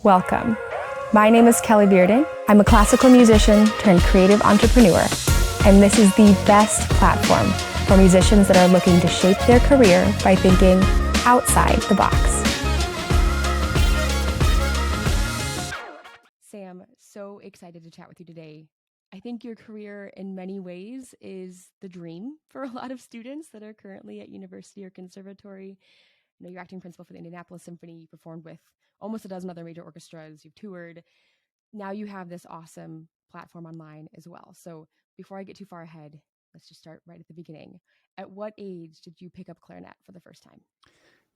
Welcome. My name is Kelly Riordan. I'm a classical musician turned creative entrepreneur, and this is the best platform for musicians that are looking to shape their career by thinking outside the box. Sam, so excited to chat with you today. I think your career in many ways is the dream for a lot of students that are currently at university or conservatory. You know, you're acting principal for the Indianapolis Symphony. You performed with almost a dozen other major orchestras. You've toured. Now you have this awesome platform online as well. So before I get too far ahead, let's just start right at the beginning. At what age did you pick up clarinet for the first time?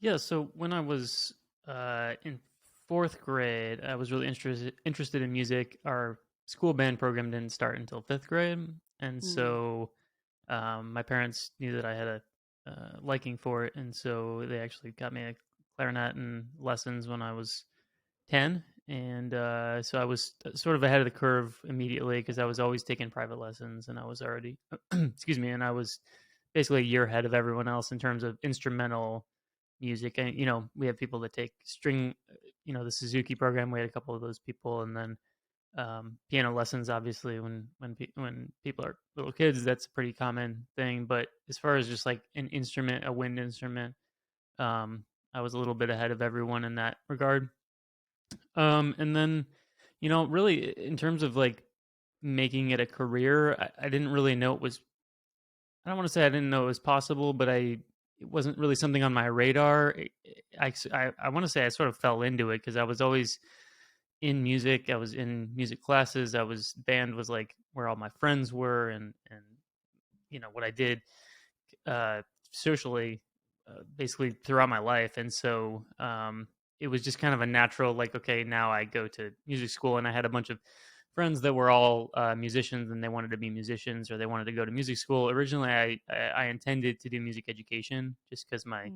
Yeah, so when I was in fourth grade, I was really interested in music. Our school band program didn't start until fifth grade, and Mm. so my parents knew that I had a liking for it, and so they actually got me a clarinet and lessons when I was 10. And so I was sort of ahead of the curve immediately because I was always taking private lessons, and I was already, excuse me, and I was basically a year ahead of everyone else in terms of instrumental music. And we have people that take string, the Suzuki program. We had a couple of those people, and then piano lessons. Obviously, when people are little kids, that's a pretty common thing. But as far as just like an instrument, a wind instrument, I was a little bit ahead of everyone in that regard. And then, really in terms of like making it a career, I didn't really know it was. I don't want to say I didn't know it was possible, but it wasn't really something on my radar. I want to say I sort of fell into it because I was always in music. I was in music classes. Band was like where all my friends were, and what I did uh, socially, basically throughout my life. And so it was just kind of a natural, like, okay, now I go to music school, and I had a bunch of friends that were all musicians, and they wanted to be musicians or they wanted to go to music school. Originally, I intended to do music education just because my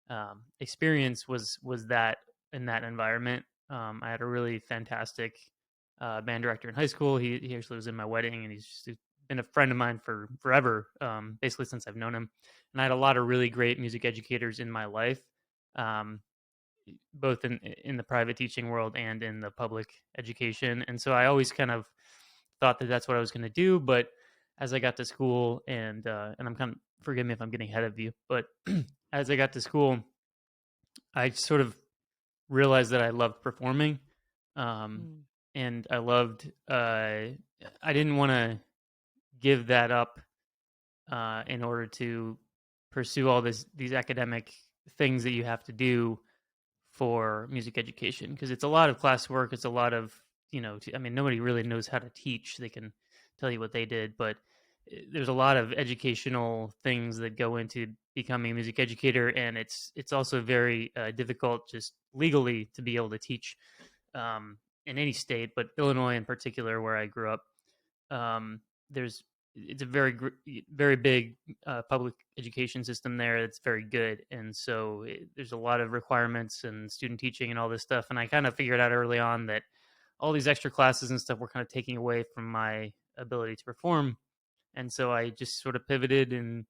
Mm. experience was that in that environment. I had a really fantastic band director in high school. He actually was in my wedding, and he's just been a friend of mine for forever, basically since I've known him. And I had a lot of really great music educators in my life, um, both in the private teaching world and in the public education. And so I always kind of thought that that's what I was going to do. But as I got to school, and I'm kind of, forgive me if I'm getting ahead of you, but as I got to school, I sort of realized that I loved performing, um, Mm. and I loved. I didn't want to give that up in order to pursue all these academic things that you have to do for music education, because it's a lot of classwork. It's a lot of, I mean, nobody really knows how to teach. They can tell you what they did, but there's a lot of educational things that go into becoming a music educator, and it's also very difficult just legally to be able to teach in any state, but Illinois in particular, where I grew up. There's It's a very big public education system there. It's very good, and so there's a lot of requirements and student teaching and all this stuff. And I kind of figured out early on that all these extra classes and stuff were kind of taking away from my ability to perform. And so I just sort of pivoted and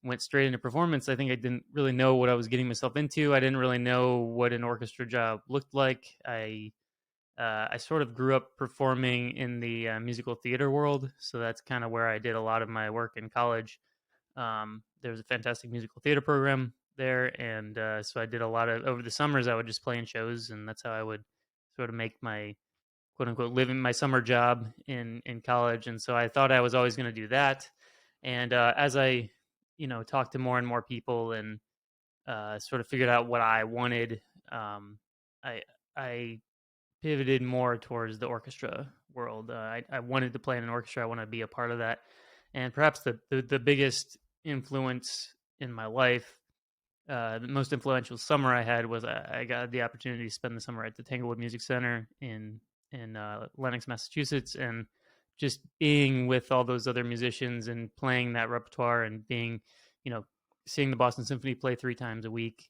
went straight into performance. I think I didn't really know what I was getting myself into. I didn't really know what an orchestra job looked like. I sort of grew up performing in the musical theater world, so that's kind of where I did a lot of my work in college. There was a fantastic musical theater program there, and so I did a lot of, over the summers. I would just play in shows, and that's how I would sort of make my quote unquote living, my summer job in college. And so I thought I was always going to do that. And as I talked to more and more people and sort of figured out what I wanted, um, I I pivoted more towards the orchestra world. I wanted to play in an orchestra. I want to be a part of that. And perhaps the biggest influence in my life, the most influential summer I had was I got the opportunity to spend the summer at the Tanglewood Music Center in Lenox, Massachusetts, and just being with all those other musicians and playing that repertoire and being, you know, seeing the Boston Symphony play 3 times a week,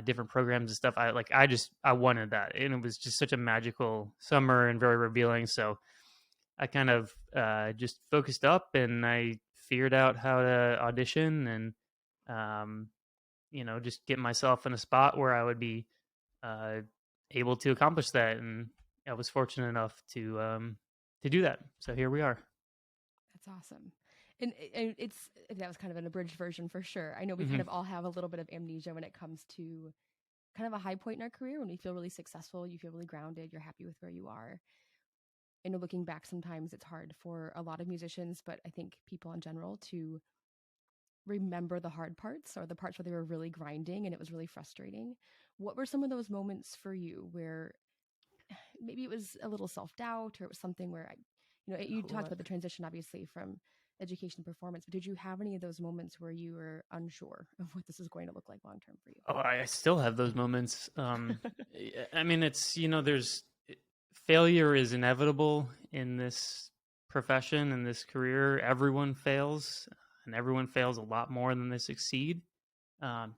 different programs and stuff. I wanted that, and it was just such a magical summer and very revealing. So I kind of just focused up, and I figured out how to audition, and just get myself in a spot where I would be uh, able to accomplish that, and I was fortunate enough to do that. So here we are. That's awesome. And it's that was kind of an abridged version for sure. I know we Mm-hmm. kind of all have a little bit of amnesia when it comes to kind of a high point in our career when we feel really successful, you feel really grounded, you're happy with where you are. I know looking back, sometimes it's hard for a lot of musicians, but I think people in general to remember the hard parts or the parts where they were really grinding and it was really frustrating. What were some of those moments for you where maybe it was a little self doubt or it was something where you talked about the transition obviously from education to performance, but did you have any of those moments where you were unsure of what this is going to look like long term for you? Oh, I still have those moments. I mean, it's, there's failure is inevitable in this profession, in this career. Everyone fails, and everyone fails a lot more than they succeed,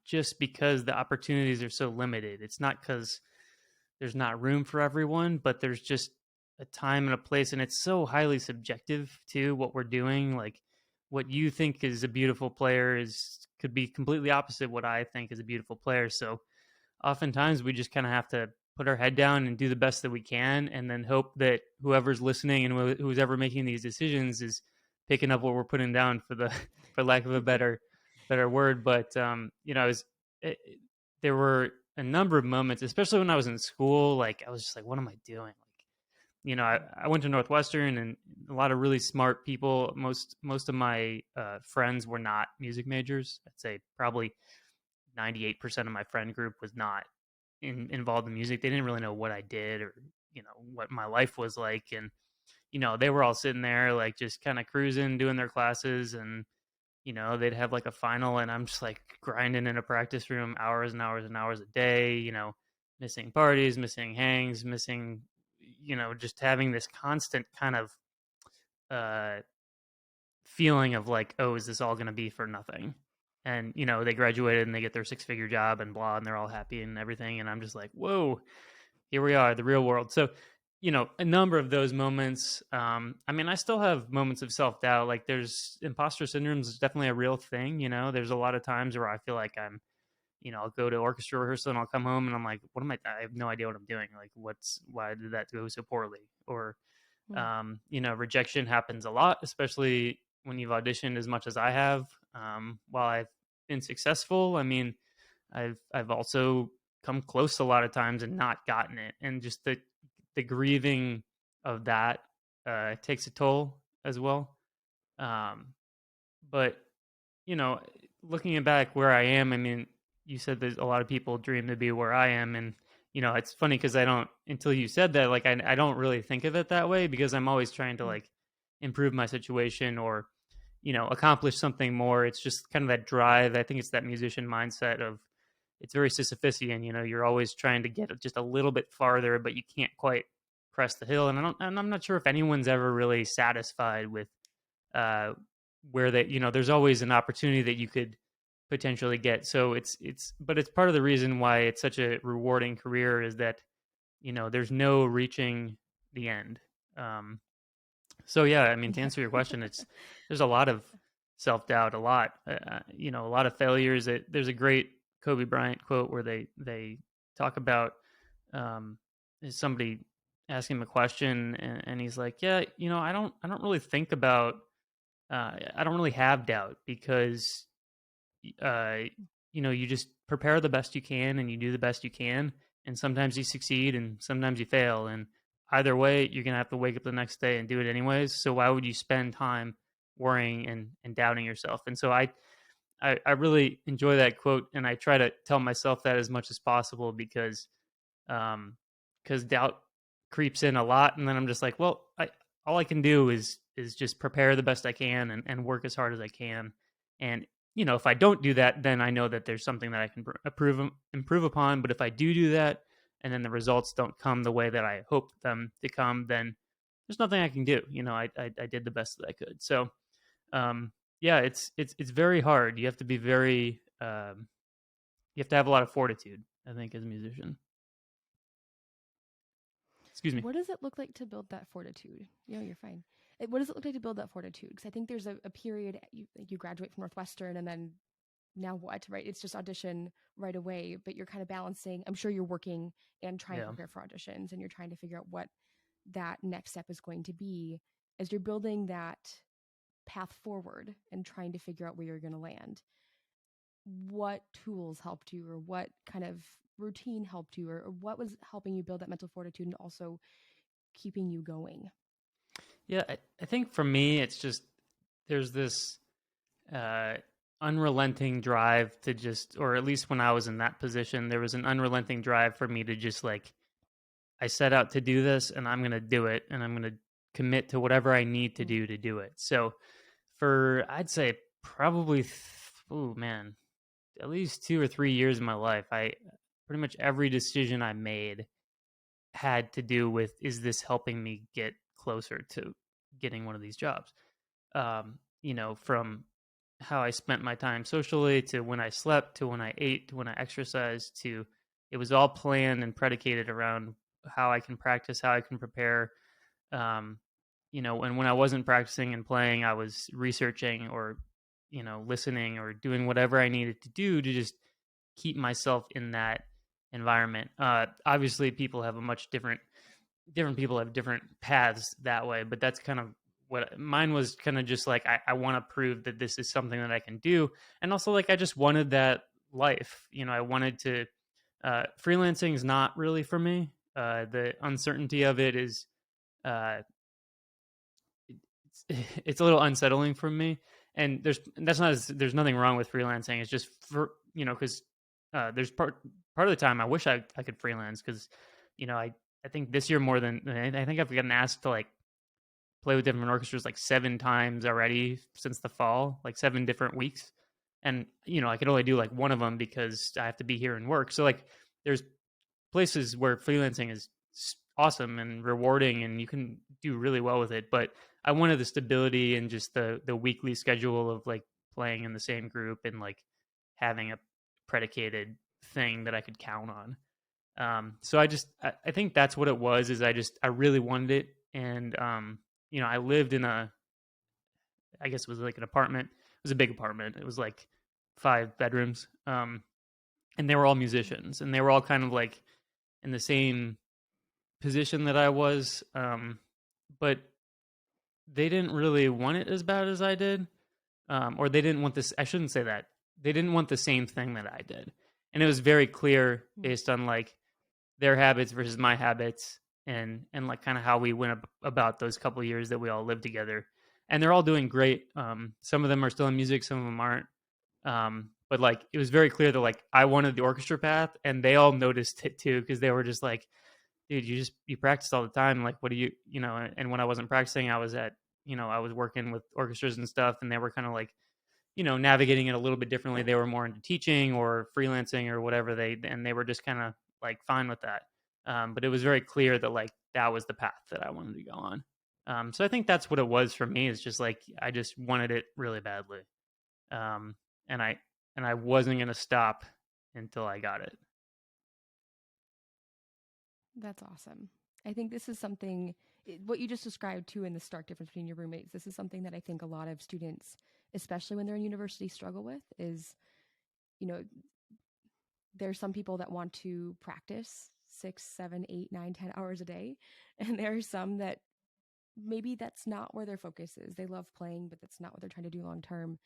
just because the opportunities are so limited. It's not because there's not room for everyone, but there's just a time and a place, and it's so highly subjective too. What we're doing, like what you think is a beautiful player, is could be completely opposite what I think is a beautiful player. So oftentimes we just kind of have to put our head down and do the best that we can, and then hope that whoever's listening and who's ever making these decisions is picking up what we're putting down, for the for lack of a better word. But it, there were a number of moments, especially when I was in school, like I was just like, what am I doing? Like, I went to Northwestern, and a lot of really smart people. Most of my friends were not music majors. I'd say probably 98% of my friend group was not involved in music. They didn't really know what I did, or what my life was like. And they were all sitting there like just kind of cruising, doing their classes, and they'd have like a final, and I'm just like grinding in a practice room hours and hours and hours a day, missing parties, missing hangs, missing, just having this constant kind of uh feeling of like, oh, is this all going to be for nothing? And they graduated and they get their six-figure job and blah, and they're all happy and everything, and I'm just like, whoa, here we are, the real world. So a number of those moments. I mean, I still have moments of self-doubt. Like, there's imposter syndrome is definitely a real thing. There's a lot of times where I feel like I'm, I'll go to orchestra rehearsal and I'll come home and I'm like, what am I have no idea what I'm doing. Like, why did that go so poorly? Or rejection happens a lot, especially when you've auditioned as much as I have. While I've been successful, I mean, I've also come close a lot of times and not gotten it, and just the grieving of that takes a toll as well. Um, but looking back where I am, I mean, you said there's a lot of people dream to be where I am, and it's funny because I don't, until you said that, like I don't really think of it that way, because I'm always trying to like improve my situation, or accomplish something more. It's just kind of that drive. I think it's that musician mindset of, it's very Sisyphusian. You're always trying to get just a little bit farther, but you can't quite press the hill. And I'm not sure if anyone's ever really satisfied with uh, where they, there's always an opportunity that you could potentially get. So but it's part of the reason why it's such a rewarding career, is that there's no reaching the end. So yeah, I mean, to Yeah. answer your question, there's a lot of self doubt, a lot, a lot of failures. There's a great Kobe Bryant quote where they talk about somebody asking him a question, and he's like, yeah, I don't really think about, I don't really have doubt, because uh, you just prepare the best you can and you do the best you can. And sometimes you succeed and sometimes you fail. And either way, you're going to have to wake up the next day and do it anyways. So why would you spend time worrying and doubting yourself? And so I really enjoy that quote. And I try to tell myself that as much as possible, um, because doubt creeps in a lot. And then I'm just like, well, all I can do is just prepare the best I can, and work as hard as I can. And if I don't do that, then I know that there's something that I can improve upon. But if I do that, and then the results don't come the way that I hope them to come, then there's nothing I can do. I did the best that I could. So yeah, it's very hard. You have to be very you have to have a lot of fortitude, I think, as a musician. Excuse me. What does it look like to build that fortitude? You're fine. What does it look like to build that fortitude? Because I think there's a period you graduate from Northwestern and then now what, right? It's just audition right away, but you're kind of balancing. I'm sure you're working and trying to Yeah. prepare for auditions, and you're trying to figure out what that next step is going to be as you're building that path forward and trying to figure out where you're going to land. What tools helped you, or what kind of routine helped you, or what was helping you build that mental fortitude and also keeping you going? Yeah, I think for me, it's just there's this uh, unrelenting drive to just, or at least when I was in that position, there was an unrelenting drive for me to just like, I set out to do this and I'm going to do it and I'm going to commit to whatever I need to do it. So for, I'd say probably, oh man, at least 2 or 3 years of my life, I pretty much every decision I made had to do with, is this helping me get closer to getting one of these jobs? From how I spent my time socially to when I slept to when I ate to when I exercised to, it was all planned and predicated around how I can practice, how I can prepare. Um, and when I wasn't practicing and playing, I was researching or, listening or doing whatever I needed to do to just keep myself in that environment. Obviously, different people have different paths that way, but that's kind of what mine was. Kind of just like, I want to prove that this is something that I can do, and also like I just wanted that life. I wanted to. Freelancing is not really for me. The uncertainty of it is uh, it's a little unsettling for me. And there's nothing wrong with freelancing. It's just for because there's part of the time I wish I could freelance because I think this year more than I think I've gotten asked to like play with different orchestras like 7 times already since the fall, like 7 different weeks. And I could only do like one of them because I have to be here and work. So like there's places where freelancing is awesome and rewarding and you can do really well with it, but I wanted the stability and just the weekly schedule of like playing in the same group and like having a predicated thing that I could count on. So I think that's what it was, is I really wanted it. And I lived in I guess it was like an apartment. It was a big apartment. It was like 5 bedrooms. And they were all musicians and they were all kind of like in the same position that I was. But they didn't really want it as bad as I did. Or they didn't want this. I shouldn't say that. They didn't want the same thing that I did. And it was very clear based on like their habits versus my habits, and like kind of how we went about those couple of years that we all lived together. And they're all doing great. Some of them are still in music, some of them aren't. But like it was very clear that like I wanted the orchestra path, and they all noticed it too, because they were just like, dude, you practice all the time, like what do you. And when I wasn't practicing, I was I was working with orchestras and stuff, and they were kind of like navigating it a little bit differently. They were more into teaching or freelancing or whatever, and they were just kind of like fine with that. But it was very clear that like that was the path that I wanted to go on. So I think that's what it was for me. It's just like I just wanted it really badly, um, and I wasn't gonna stop until I got it. That's awesome. I think this is something, what you just described too, in the stark difference between your roommates. This is something that I think a lot of students, especially when they're in university, struggle with is, you know, there's some people that want to practice 6, 7, 8, 9, 10 hours a day. And there are some that maybe that's not where their focus is. They love playing, but that's not what they're trying to do long term.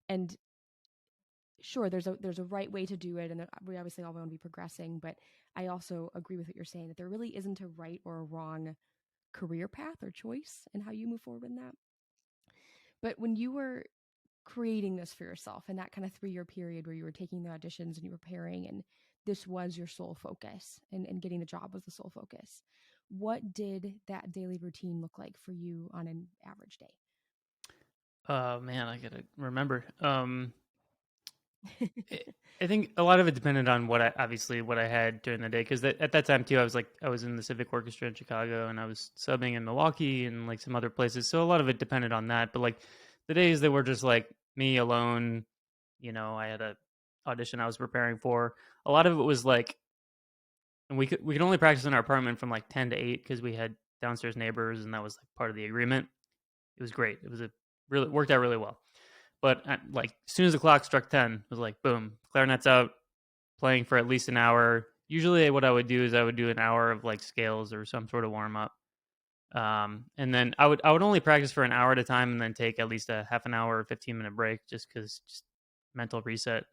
And sure, there's a right way to do it, and we obviously all want to be progressing. But I also agree with what you're saying, that there really isn't a right or a wrong career path or choice in how you move forward in that. But when you were creating this for yourself in that kind of 3-year period where you were taking the auditions and you were preparing, and this was your sole focus, and getting the job was the sole focus, what did that daily routine look like for you on an average day? Oh man, I gotta remember. I think a lot of it depended on what I had during the day, because at that time too, I was in the Civic Orchestra in Chicago, and I was subbing in Milwaukee and like some other places. So a lot of it depended on that. But like the days that were just like me alone, I had a audition I was preparing for. A lot of it was like, and we could only practice in our apartment from like 10 to 8 because we had downstairs neighbors, and that was like part of the agreement. It was great. It was a really worked out really well. But like as soon as the clock struck 10, it was like boom, clarinet's out, playing for at least an hour. Usually, what I would do is I would do an hour of like scales or some sort of warm up, and then I would only practice for an hour at a time, and then take at least a half an hour or 15-minute break, just because just mental reset.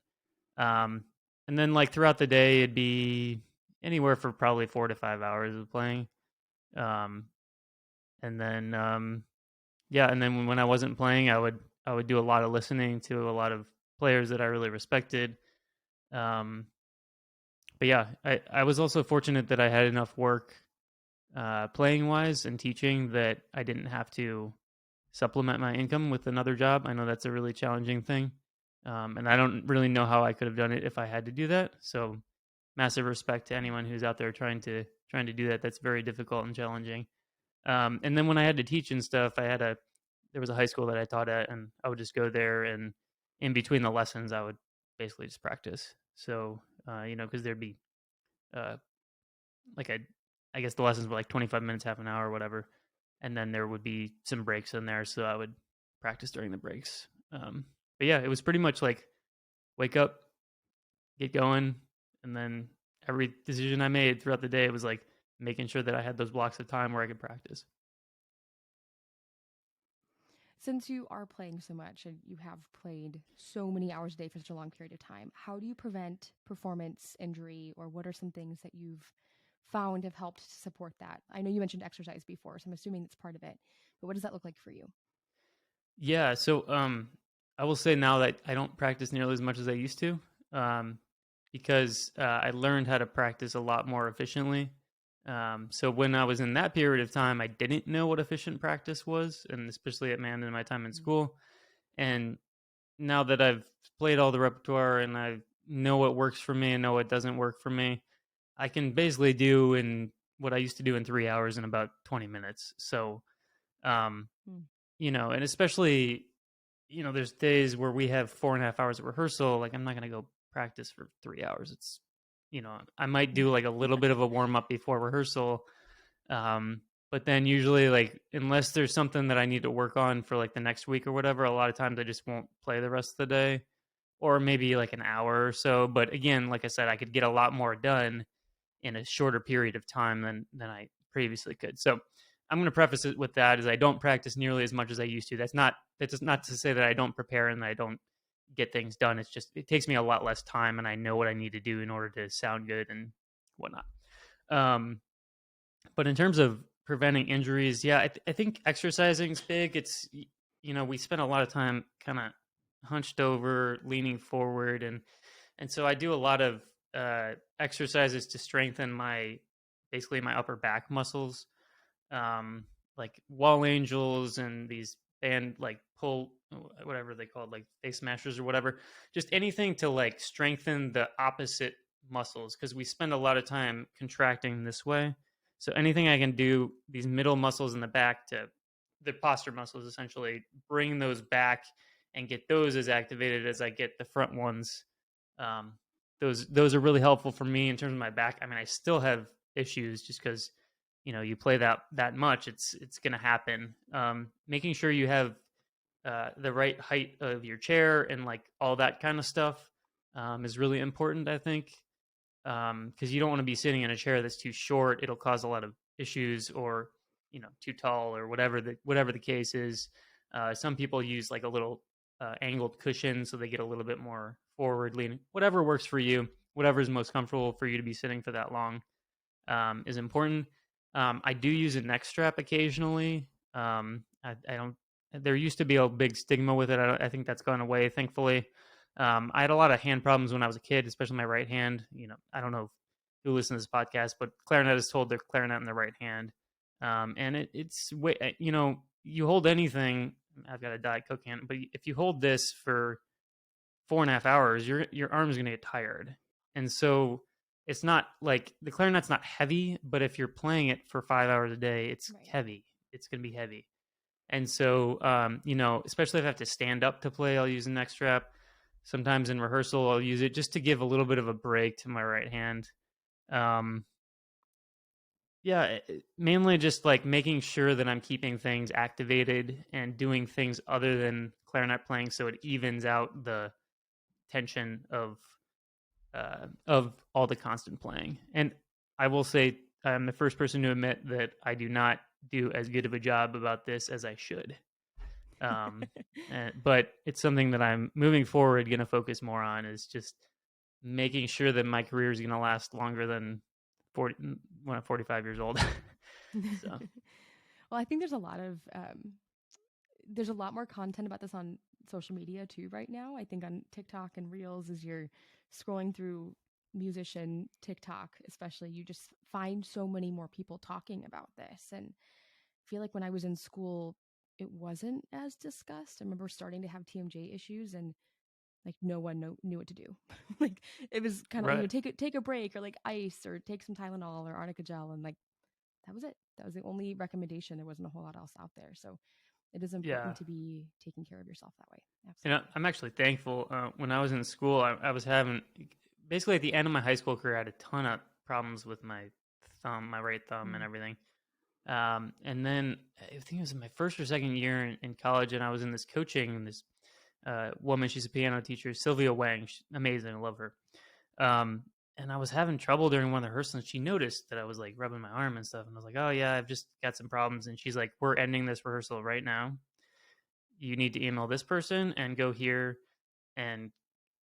Um, and then like throughout the day, it'd be anywhere for probably 4 to 5 hours of playing. Um, and then yeah, and then when I wasn't playing, I would do a lot of listening to a lot of players that I really respected. Um, but yeah, I was also fortunate that I had enough work playing wise and teaching that I didn't have to supplement my income with another job. I know that's a really challenging thing. And I don't really know how I could have done it if I had to do that. So massive respect to anyone who's out there trying to do that. That's very difficult and challenging. And then when I had to teach and stuff, there was a high school that I taught at, and I would just go there, and in between the lessons, I would basically just practice. So because there'd be uh, like I guess the lessons were like 25 minutes, half an hour, or whatever, and then there would be some breaks in there, so I would practice during the breaks. But yeah, it was pretty much like wake up, get going, and then every decision I made throughout the day was like making sure that I had those blocks of time where I could practice. Since you are playing so much and you have played so many hours a day for such a long period of time, how do you prevent performance injury, or what are some things that you've found have helped to support that? I know you mentioned exercise before, so I'm assuming that's part of it, but what does that look like for you? Yeah, so I will say now that I don't practice nearly as much as I used to, um, because I learned how to practice a lot more efficiently. So when I was in that period of time, I didn't know what efficient practice was, and especially at man in my time in school. And now that I've played all the repertoire and I know what works for me and know what doesn't work for me, I can basically do in what I used to do in 3 hours in about 20 minutes. So, um, Mm. and especially, there's days where we have 4.5 hours of rehearsal. Like, I'm not going to go practice for 3 hours. I might do like a little bit of a warm up before rehearsal. But then usually, like, unless there's something that I need to work on for like the next week or whatever, a lot of times I just won't play the rest of the day, or maybe like an hour or so. But again, like I said, I could get a lot more done in a shorter period of time than I previously could. So I'm going to preface it with that: is I don't practice nearly as much as I used to. That's not to say that I don't prepare and that I don't get things done. It's just it takes me a lot less time, and I know what I need to do in order to sound good and whatnot. Um, but in terms of preventing injuries, yeah, I think exercising is big. We spend a lot of time kind of hunched over, leaning forward, and so I do a lot of exercises to strengthen basically my upper back muscles, like wall angels and these band like pull whatever they call it, like face smashers or whatever. Just anything to like strengthen the opposite muscles, because we spend a lot of time contracting this way. So anything I can do, these middle muscles in the back, to the posture muscles, essentially bring those back and get those as activated as I get the front ones. Um, those are really helpful for me in terms of my back. I mean, I still have issues just because you play that much, it's going to happen. Making sure you have the right height of your chair and like all that kind of stuff is really important, I think, because you don't want to be sitting in a chair that's too short. It'll cause a lot of issues, or too tall, or whatever the case is. Some people use like a little angled cushion so they get a little bit more forward leaning. Whatever works for you, whatever is most comfortable for you to be sitting for that long, is important. I do use a neck strap occasionally. I don't. There used to be a big stigma with it. I think that's gone away, thankfully. I had a lot of hand problems when I was a kid, especially my right hand. I don't know who listens to this podcast, but clarinetists hold their clarinet in their right hand, and it's way. You hold anything. I've got a Diet Coke hand, but if you hold this for 4.5 hours, your arm is going to get tired, and so it's not like the clarinet's not heavy, but if you're playing it for 5 hours a day, it's Right. heavy. It's going to be heavy. And so, especially if I have to stand up to play, I'll use a neck strap. Sometimes in rehearsal, I'll use it just to give a little bit of a break to my right hand. Um, yeah, mainly just like making sure that I'm keeping things activated and doing things other than clarinet playing, so it evens out the tension of all the constant playing. And I will say I'm the first person to admit that I do not do as good of a job about this as I should. But it's something that I'm moving forward going to focus more on, is just making sure that my career is going to last longer than 40 when I'm 45 years old. So Well, I think there's a lot more content about this on social media too right now. I think on TikTok and Reels, as you're scrolling through musician TikTok, especially, you just find so many more people talking about this. And I feel like when I was in school, it wasn't as discussed. I remember starting to have TMJ issues, and like no one knew what to do. Like it was kind of, right, take a break, or like ice, or take some Tylenol or Arnica gel, and like that was it. That was the only recommendation. There wasn't a whole lot else out there. So it is yeah. important to be taking care of yourself that way. And Absolutely. I'm actually thankful. When I was in school, I was having, basically at the end of my high school career, I had a ton of problems with my thumb, my right thumb, and Mm. everything. And then I think it was in my first or second year in college, and I was in this coaching, and this woman, she's a piano teacher, Sylvia Wang, she's amazing, I love her. And I was having trouble during one of the rehearsals. She noticed that I was like rubbing my arm and stuff, and I was like, "Oh yeah, I've just got some problems." And she's like, "We're ending this rehearsal right now. You need to email this person and go here." And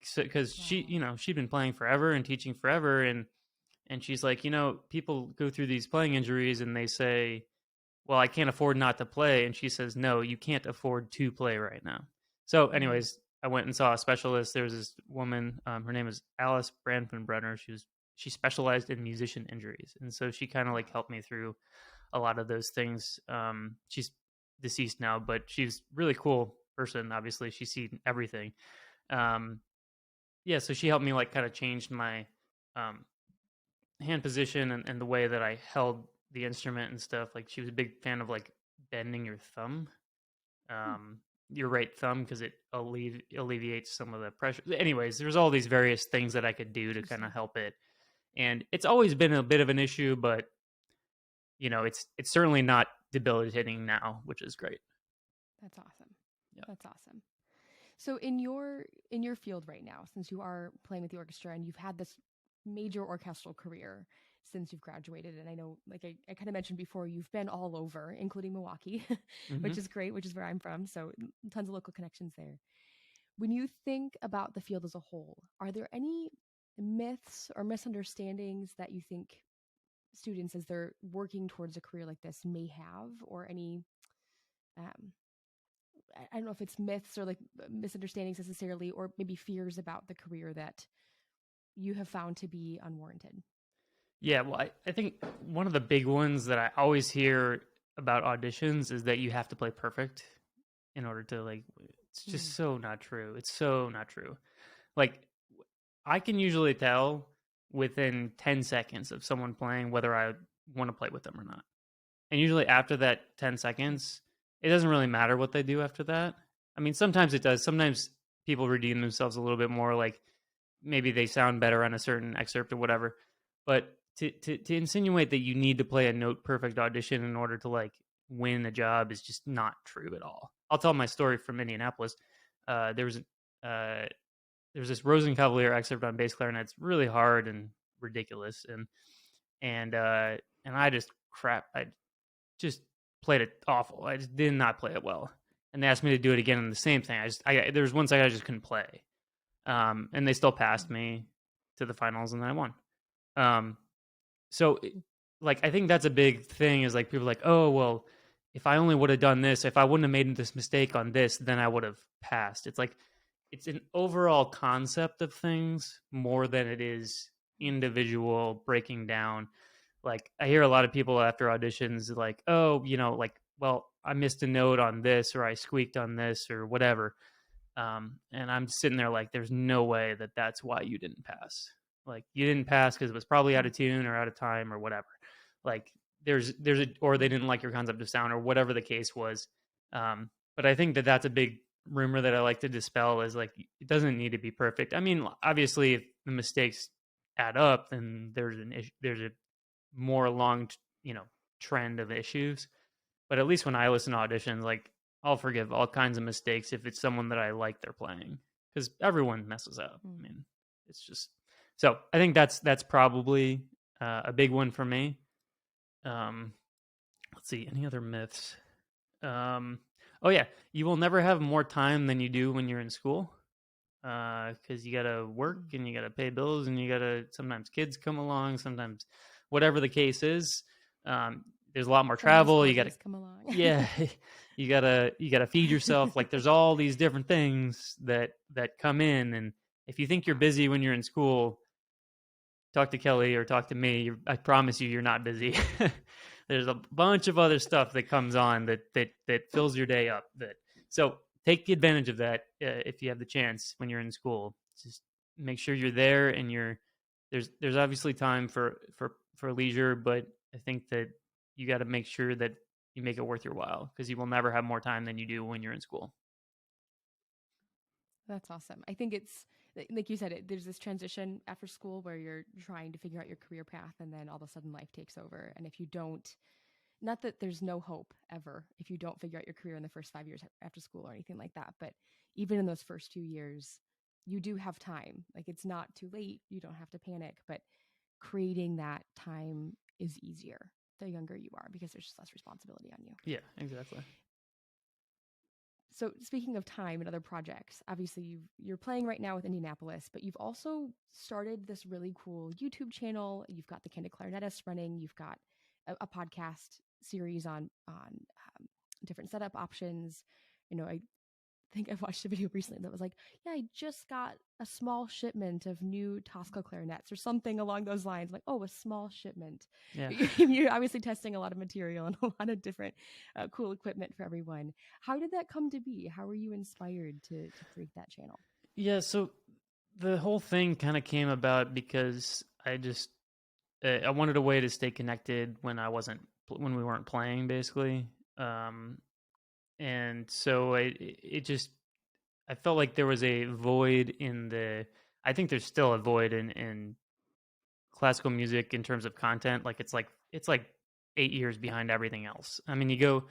so, because she, Wow. she'd been playing forever and teaching forever, and she's like, people go through these playing injuries and they say, well, I can't afford not to play. And she says, no, you can't afford to play right now. So, Mm. anyways, I went and saw a specialist. There was this woman, her name is Alice Branfenbrunner. She specialized in musician injuries, and so she kind of like helped me through a lot of those things. She's deceased now, but she's a really cool person. Obviously, she's seen everything. Um, yeah, so she helped me like kind of change my um, hand position and the way that I held the instrument and stuff. Like she was a big fan of like bending your thumb, Mm. um, your right thumb, because it alleviates some of the pressure. Anyways, there's all these various things that I could do to kind of Interesting. help it, and it's always been a bit of an issue, but it's certainly not debilitating now, which is great. That's awesome. Yeah. That's awesome. So in your field right now, since you are playing with the orchestra and you've had this major orchestral career since you've graduated, and I know, like I kind of mentioned before, you've been all over, including Milwaukee, hmm which is great, which is where I'm from. So tons of local connections there. When you think about the field as a whole, are there any myths or misunderstandings that you think students, as they're working towards a career like this, may have, or any um, I don't know if it's myths or like misunderstandings necessarily, or maybe fears about the career that you have found to be unwarranted? Yeah, well, I think one of the big ones that I always hear about auditions is that you have to play perfect in order to like. It's Mm. just so not true. It's so not true. Like I can usually tell within 10 seconds of someone playing whether I want to play with them or not. And usually after that 10 Interesting. seconds, it doesn't really matter what they do after that. I mean, sometimes it does. Sometimes people redeem themselves a little bit more, like maybe they sound better on a certain excerpt or whatever. But to insinuate that you need to play a note perfect audition in order to like win a job is just not true at all. I'll tell my story from Indianapolis. Uh, there was uh, there's this Rosenkavalier excerpt on bass clarinet. It's really hard and ridiculous, and and I just played it awful. I just did not play it well, and they asked me to do it again. And the same thing. There was one side I just couldn't play, and they still passed Mm. me to the finals, and then I won. Um, so like I think that's a big thing. Is like people are like, oh well, if I only would have done this, if I wouldn't have made this mistake on this, then I would have passed. It's like it's an overall concept of things more than it is individual breaking down. Like I hear a lot of people after auditions like, oh, like, well, I missed a note on this or I squeaked on this or whatever. And I'm sitting there like, there's no way that that's why you didn't pass. Like you didn't pass because it was probably out Mm. of tune or out of time or whatever. Like or they Mm. didn't like your concept of sound or whatever the case was. But I think that that's a big rumor that I like to dispel is like, it doesn't need to be perfect. I mean, obviously if the mistakes add up, then there's an issue, there's a more long, trend of issues. But at least when I listen to auditions, like I'll forgive all kinds of mistakes if it's someone that I like they're playing, because everyone messes up. I mean, it's just so. I think that's probably a big one for me. Let's see, any other myths? Oh yeah, you will never have more time than you do when you're in school, because you gotta work and you gotta pay bills and you gotta sometimes kids come along, sometimes whatever the case is. There's a lot more travel. You gotta come along. yeah, you gotta feed yourself. Like there's all these different things that come in, and if you think you're busy when you're in school, talk to Kelly or talk to me. I promise you're not busy. There's a bunch of other stuff that comes on that fills your day up. So take advantage of that if you have the chance when you're in school. Just make sure you're there, and there's obviously time for leisure, but I think that you got to make sure that you make it worth your while, because you will never have more time than you do when you're in school. That's awesome. I think it's like you said, there's this transition after school where you're trying to figure out your career path, and then all of a sudden life takes over. And if you don't, not that there's no hope ever if you don't figure out your career in the first 5 years after school or anything like that, but even in those first 2 years, you do have time. Like it's not too late. You don't have to panic, but creating that time is easier the younger you are because there's just less responsibility on you. Yeah, exactly. So speaking of time and other projects, obviously you're playing right now with Indianapolis, but you've also started this really cool YouTube channel. You've got the Candid Clarinetist running. You've got a podcast series on different setup options. I think I watched a video recently that was like, yeah, I just got a small shipment of new Tosca clarinets or something along those lines. Like, oh, a small shipment. Yeah. You're obviously testing a lot of material and a lot of different cool equipment for everyone. How did that come to be? How were you inspired to create that channel? Yeah, so the whole thing kind of came about because I wanted a way to stay connected when we weren't playing, basically. And so I felt like there was a void I think there's still a void in classical music in terms of content. Like it's like 8 years behind everything else. I mean, you go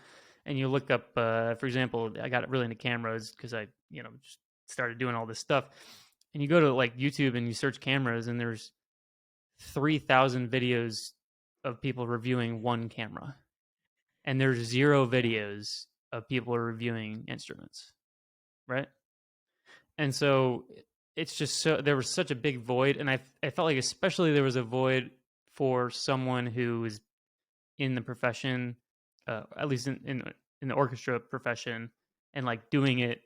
and you look up, for example, I got really into cameras because I, just started doing all this stuff. And you go to like YouTube and you search cameras, and there's 3,000 videos of people reviewing one camera, and there's 0 videos of people reviewing instruments, right? And so it's just there was such a big void, and I felt like especially there was a void for someone who is in the profession, at least in the orchestra profession, and like doing it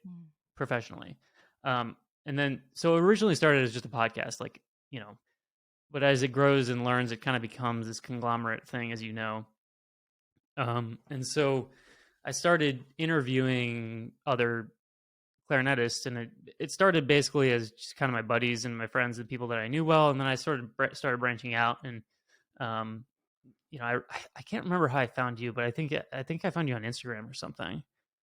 professionally. And then so it originally started as just a podcast, like, but as it grows and learns, it kind of becomes this conglomerate thing, as you know. And so I started interviewing other clarinetists, and it started basically as just kind of my buddies and my friends, the people that I knew well, and then I started branching out, and I can't remember how I found you, but I think I found you on Instagram or something.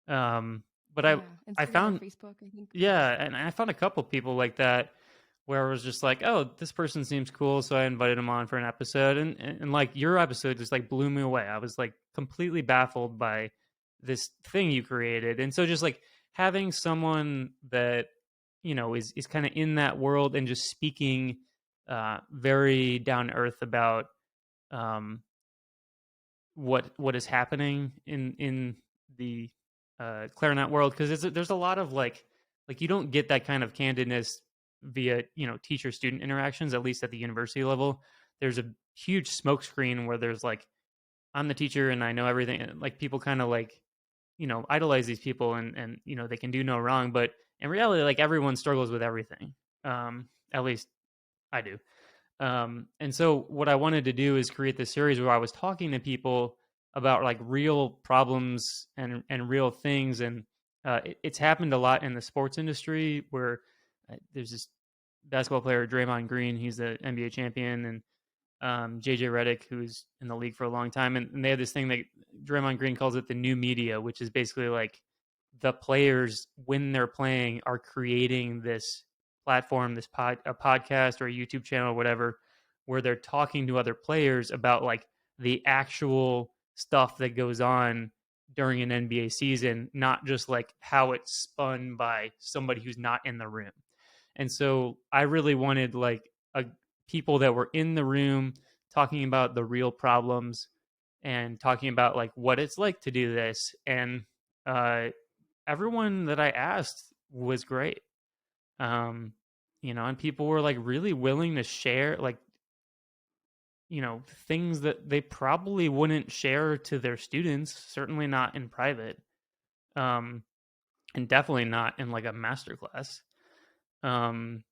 But yeah, I Instagram found or Facebook, I think. yeah, and I found a couple people like that where I was just like, oh, this person seems cool, so I invited him on for an episode, and like your episode just like blew me away. I was like completely baffled by this thing you created, and so just like having someone that is kind of in that world and just speaking very down to earth about what is happening in the clarinet world, because there's a lot of like you don't get that kind of candidness via teacher student interactions, at least at the university level. There's a huge smokescreen where there's like, I'm the teacher and I know everything. Like people kind of like idolize these people, and they can do no wrong, but in reality, like everyone struggles with everything. At least I do. And so what I wanted to do is create this series where I was talking to people about like real problems and real things. And it's happened a lot in the sports industry where there's this basketball player, Draymond Green, he's the NBA champion, and JJ Redick, who's in the league for a long time. And they have this thing that Draymond Green calls it the new media, which is basically like the players, when they're playing, are creating this platform, a podcast or a YouTube channel or whatever, where they're talking to other players about like the actual stuff that goes on during an NBA season, not just like how it's spun by somebody who's not in the room. And so I really wanted like people that were in the room talking about the real problems and talking about like what it's like to do this. And uh, everyone that I asked was great. And people were like really willing to share like, things that they probably wouldn't share to their students, certainly not in private. Um, and definitely not in like a master class. Um,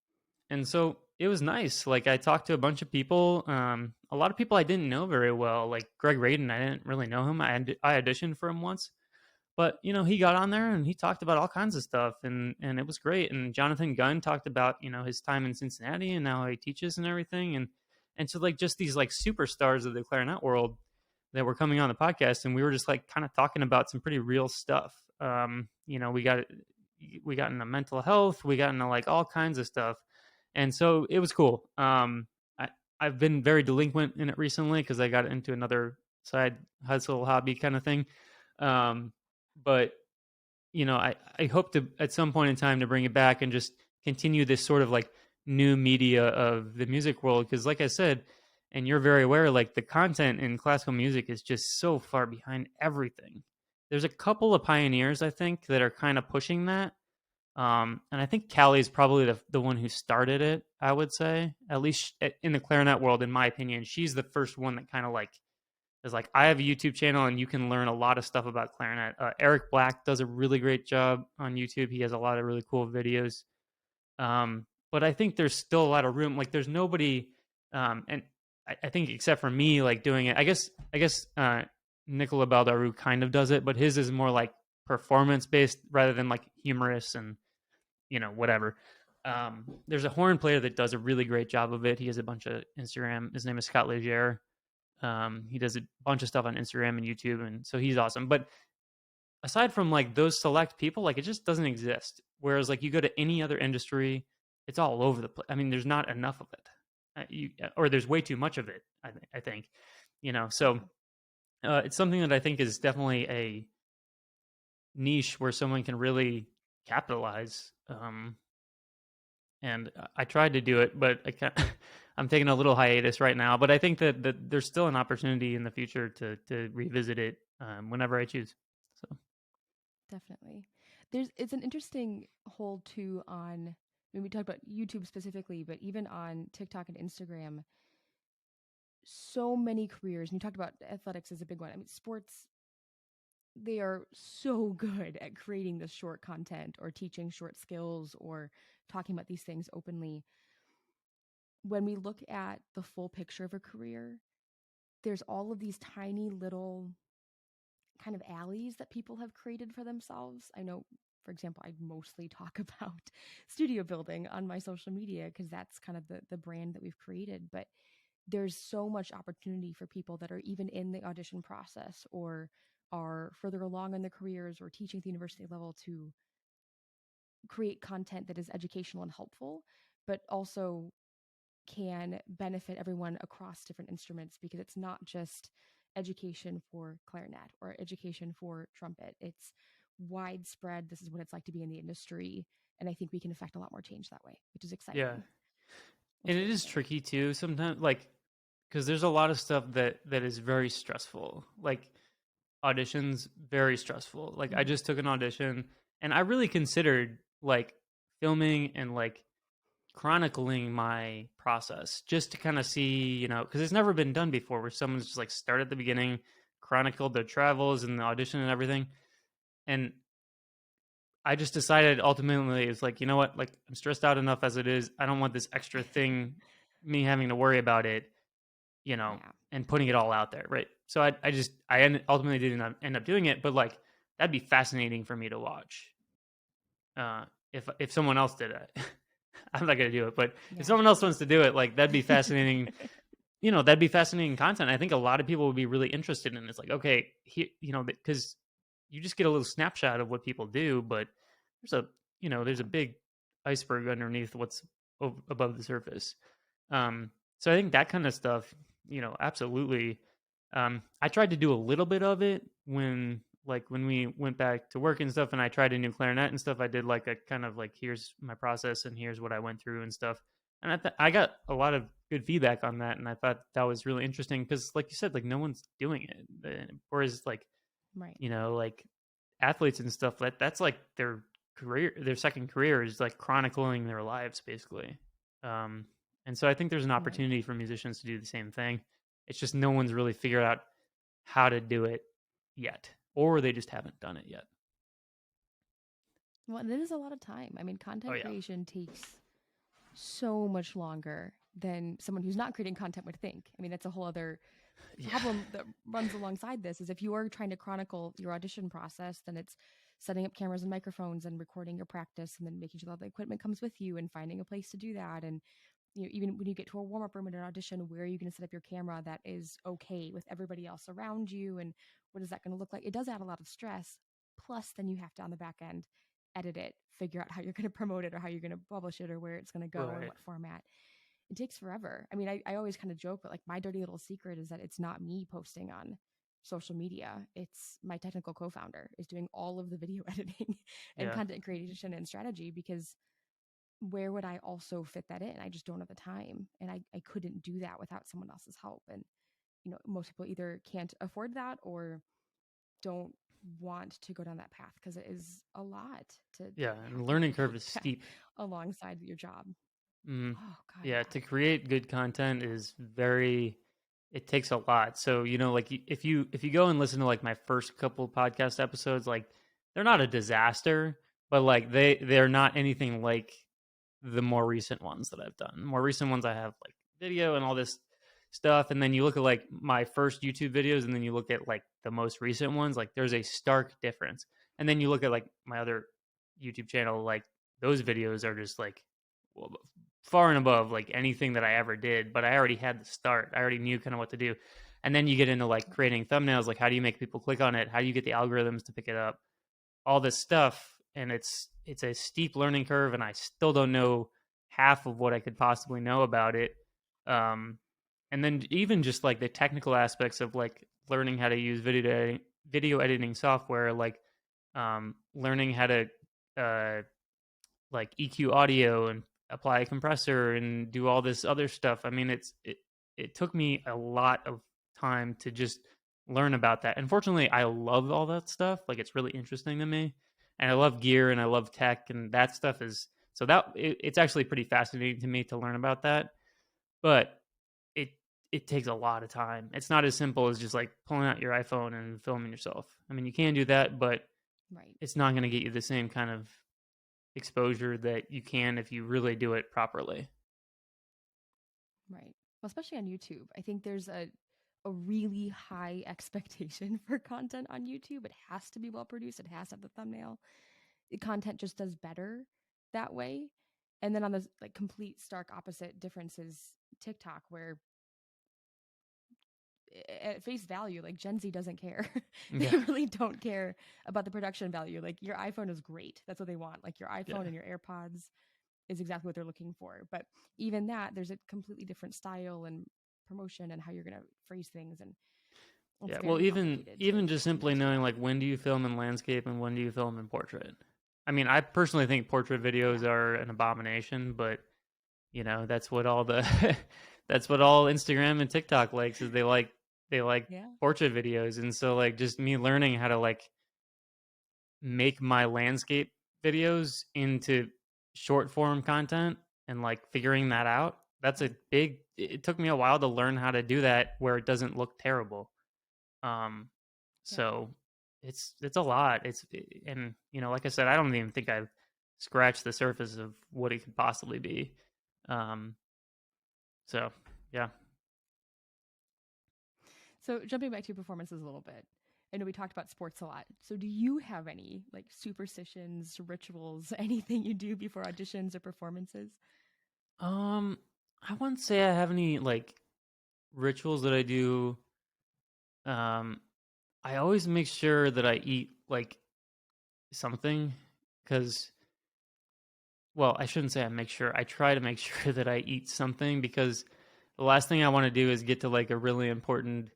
and so it was nice. Like I talked to a bunch of people, a lot of people I didn't know very well, like Greg Radin. I didn't really know him. I auditioned for him once, but he got on there and he talked about all kinds of stuff, and it was great. And Jonathan Gunn talked about his time in Cincinnati and now he teaches and everything, and so like just these like superstars of the clarinet world that were coming on the podcast, and we were just like kind of talking about some pretty real stuff. We got into mental health, we got into like all kinds of stuff, and so it was cool. I've been very delinquent in it recently because I got into another side hustle hobby kind of thing. But I hope to at some point in time to bring it back and just continue this sort of like new media of the music world, because like I said, and you're very aware, like the content in classical music is just so far behind everything. There's a couple of pioneers I think that are kind of pushing that. And I think Callie is probably the one who started it, I would say, at least in the clarinet world, in my opinion. She's the first one that kind of like is like, I have a YouTube channel and you can learn a lot of stuff about clarinet. Eric Black does a really great job on YouTube. He has a lot of really cool videos. But I think there's still a lot of room. Like there's nobody, and I think except for me, like doing it. I guess Nicola Baldaru kind of does it, but his is more like performance based rather than like humorous and whatever. There's a horn player that does a really great job of it. He has a bunch of Instagram. His name is Scott Leger. He does a bunch of stuff on Instagram and YouTube, and so he's awesome. But aside from like those select people, like it just doesn't exist. Whereas like you go to any other industry, it's all over the place. I mean, there's not enough of it, or there's way too much of it. I think, So it's something that I think is definitely a niche where someone can really capitalize. And I tried to do it, but I'm taking a little hiatus right now. But I think that there's still an opportunity in the future to revisit it whenever I choose. So Definitely. It's an interesting hold too on, when we talk about YouTube specifically, but even on TikTok and Instagram, so many careers. And you talked about athletics as a big one. I mean, sports, they are so good at creating this short content or teaching short skills or talking about these things openly. When we look at the full picture of a career, there's all of these tiny little kind of alleys that people have created for themselves. I know, for example, I mostly talk about studio building on my social media because that's kind of the brand that we've created. But there's so much opportunity for people that are even in the audition process or are further along in their careers or teaching at the university level to create content that is educational and helpful, but also can benefit everyone across different instruments, because it's not just education for clarinet or education for trumpet. It's widespread. This is what it's like to be in the industry. And I think we can affect a lot more change that way, which is exciting. yeah, and it is tricky too sometimes, like because there's a lot of stuff that is very stressful. Like auditions, very stressful. Like I just took an audition, and I really considered like filming and like chronicling my process just to kind of see, because it's never been done before where someone's just like start at the beginning, chronicled their travels and the audition and everything. And I just decided ultimately it's like, you know what, like I'm stressed out enough as it is. I don't want this extra thing, me having to worry about it, Yeah. and putting it all out there. Right. So ultimately didn't end up doing it, but like that'd be fascinating for me to watch. If someone else did it. I'm not going to do it, but if someone else wants to do it, like that'd be fascinating. That'd be fascinating content. I think a lot of people would be really interested in it. It's like, okay, because you just get a little snapshot of what people do, but there's a big iceberg underneath what's above the surface. So I think that kind of stuff, absolutely. I tried to do a little bit of it when like when we went back to work and stuff and I tried a new clarinet and stuff, I did like a kind of like, here's my process and here's what I went through and stuff. And I got a lot of good feedback on that. And I thought that was really interesting because, like you said, like no one's doing it. Whereas, like, Right. like athletes and stuff, that's like their career, their second career is like chronicling their lives basically. Um, and so I think there's an Right. opportunity for musicians to do the same thing. It's just no one's really figured out how to do it yet, or they just haven't done it yet. Well, it is a lot of time. I mean, Oh content yeah, creation takes so much longer than someone who's not creating content would think. I mean, that's a whole other yeah, problem that runs alongside this is if you are trying to chronicle your audition process, then it's setting up cameras and microphones and recording your practice and then making sure that the equipment comes with you and finding a place to do that. And even when you get to a warm-up room in an audition, where are you going to set up your camera that is okay with everybody else around you, and what is that going to look like? It does add a lot of stress. Plus, then you have to on the back end edit it, figure out how you're going to promote it or how you're going to publish it or where it's going to go and right, what format. It takes forever. I mean, I always kind of joke, but like my dirty little secret is that it's not me posting on social media. It's my technical co-founder is doing all of the video editing and yeah, content creation and strategy, because where would I also fit that in? I just don't have the time. And I couldn't do that without someone else's help. And, most people either can't afford that or don't want to go down that path because it is a lot to yeah. And the have to learning curve create is that steep. alongside your job. Mm. Oh God, Yeah, yeah. to create good content is very, it takes a lot. So, like if you go and listen to like my first couple podcast episodes, like they're not a disaster, but like they're not anything like the more recent ones that I've done. More recent ones I have like video and all this stuff, and then you look at like my first YouTube videos and then you look at like the most recent ones, like there's a stark difference. And then you look at like my other YouTube channel, like those videos are just like, well, far and above like anything that I ever did, but I already had the start. I already knew kind of what to do. And then you get into like creating thumbnails, like how do you make people click on it? How do you get the algorithms to pick it up? All this stuff, and it's a steep learning curve, and I still don't know half of what I could possibly know about it. Um, and then even just like the technical aspects of like learning how to use video editing software, like learning how to uh, like EQ audio and apply a compressor and do all this other stuff. I mean, it took me a lot of time to just learn about that. Unfortunately, I love all that stuff. Like it's really interesting to me, and I love gear and I love tech, and that stuff is so it's actually pretty fascinating to me to learn about that. But it it takes a lot of time. It's not as simple as just like pulling out your iPhone and filming yourself. I mean, you can do that, but Right. it's not going to get you the same kind of exposure that you can if you really do it properly. Right. Well, especially on YouTube. I think there's a really high expectation for content on YouTube. It has to be well produced. It has to have the thumbnail. The content just does better that way. And then on the like complete stark opposite difference is TikTok, where at face value, like Gen Z doesn't care. They Yeah, really don't care about the production value. Like your iPhone is great. That's what they want. Like your yeah, iPhone and your AirPods is exactly what they're looking for. But even that, there's a completely different style and promotion and how you're going to phrase things. And it's yeah. Well, very even complicated even just to simply master knowing that. like when do you film in landscape and when do you film in portrait. I mean, I personally think portrait Yeah. videos are an abomination, but that's what all the that's what all Instagram and TikTok likes is they like Yeah. portrait videos, and so like just me learning how to like make my landscape videos into short form content and like figuring that out. That's a Right. big it took me a while to learn how to do that where it doesn't look terrible. Um Right. so it's a lot. And like I said, I don't even think I've scratched the surface of what it could possibly be. Um so yeah. So jumping back to your performances a little bit, I know we talked about sports a lot. So do you have any like superstitions, rituals, anything you do before auditions or performances? Um I wouldn't say I have any like rituals that I do. Um I always make sure that I eat like something because, well, I shouldn't say I make sure. I try to make sure that I eat something because the last thing I want to do is get to like a really important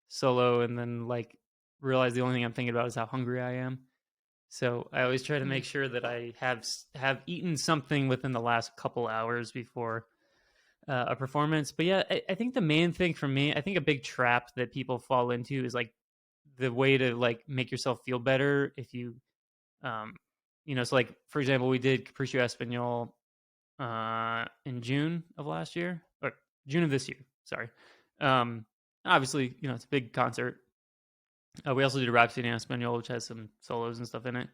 solo and then like realize the only thing I'm thinking about is how hungry I am. So I always try to make sure that I have eaten something within the last couple hours before a performance. But yeah, I think the main thing for me, I think a big trap that people fall into is like the way to like make yourself feel better if you, um, so like for example, we did Capriccio Espanol in June of last year or June of this year. Sorry. Um, Obviously, it's a big concert. We also did Rhapsody in Espanol, which has some solos and stuff in it.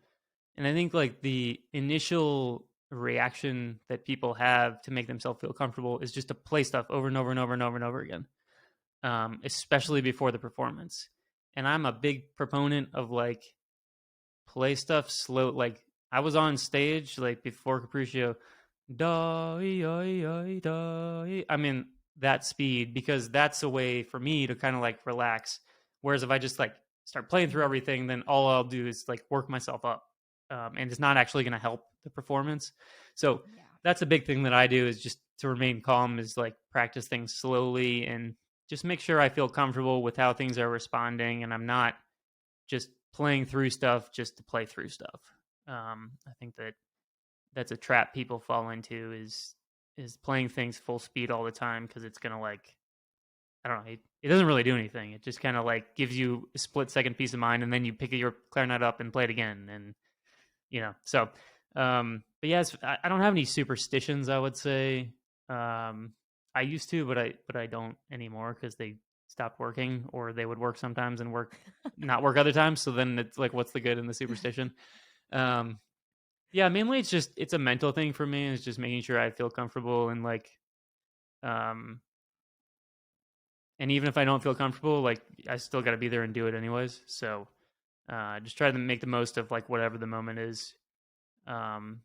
And I think like the initial reaction that people have to make themselves feel comfortable is just to play stuff over and over and over and over and over again, especially before the performance. And I'm a big proponent of like play stuff slow. Like I was on stage like before Capriccio, I mean that speed because that's a way for me to kind of like relax. Whereas if I just like start playing through everything, then all I'll do is like work myself up, and it's not actually going to help the performance. So Yeah. that's a big thing that I do is just to remain calm is like practice things slowly and just make sure I feel comfortable with how things are responding and I'm not just playing through stuff just to play through stuff. I think that's a trap people fall into is playing things full speed all the time because it's gonna like I don't know it doesn't really do anything. It just kind of like gives you a split second peace of mind and then you pick your clarinet up and play it again and so but yes I don't have any superstitions I would say. I used to but I don't anymore because they stopped working or they would work sometimes and not work other times so then it's like what's the good in the superstition. um yeah, mainly it's a mental thing for me. It's just making sure I feel comfortable and like, um, and even if I don't feel comfortable, like I still got to be there and do it anyways. So, just try to make the most of like whatever the moment is. Um,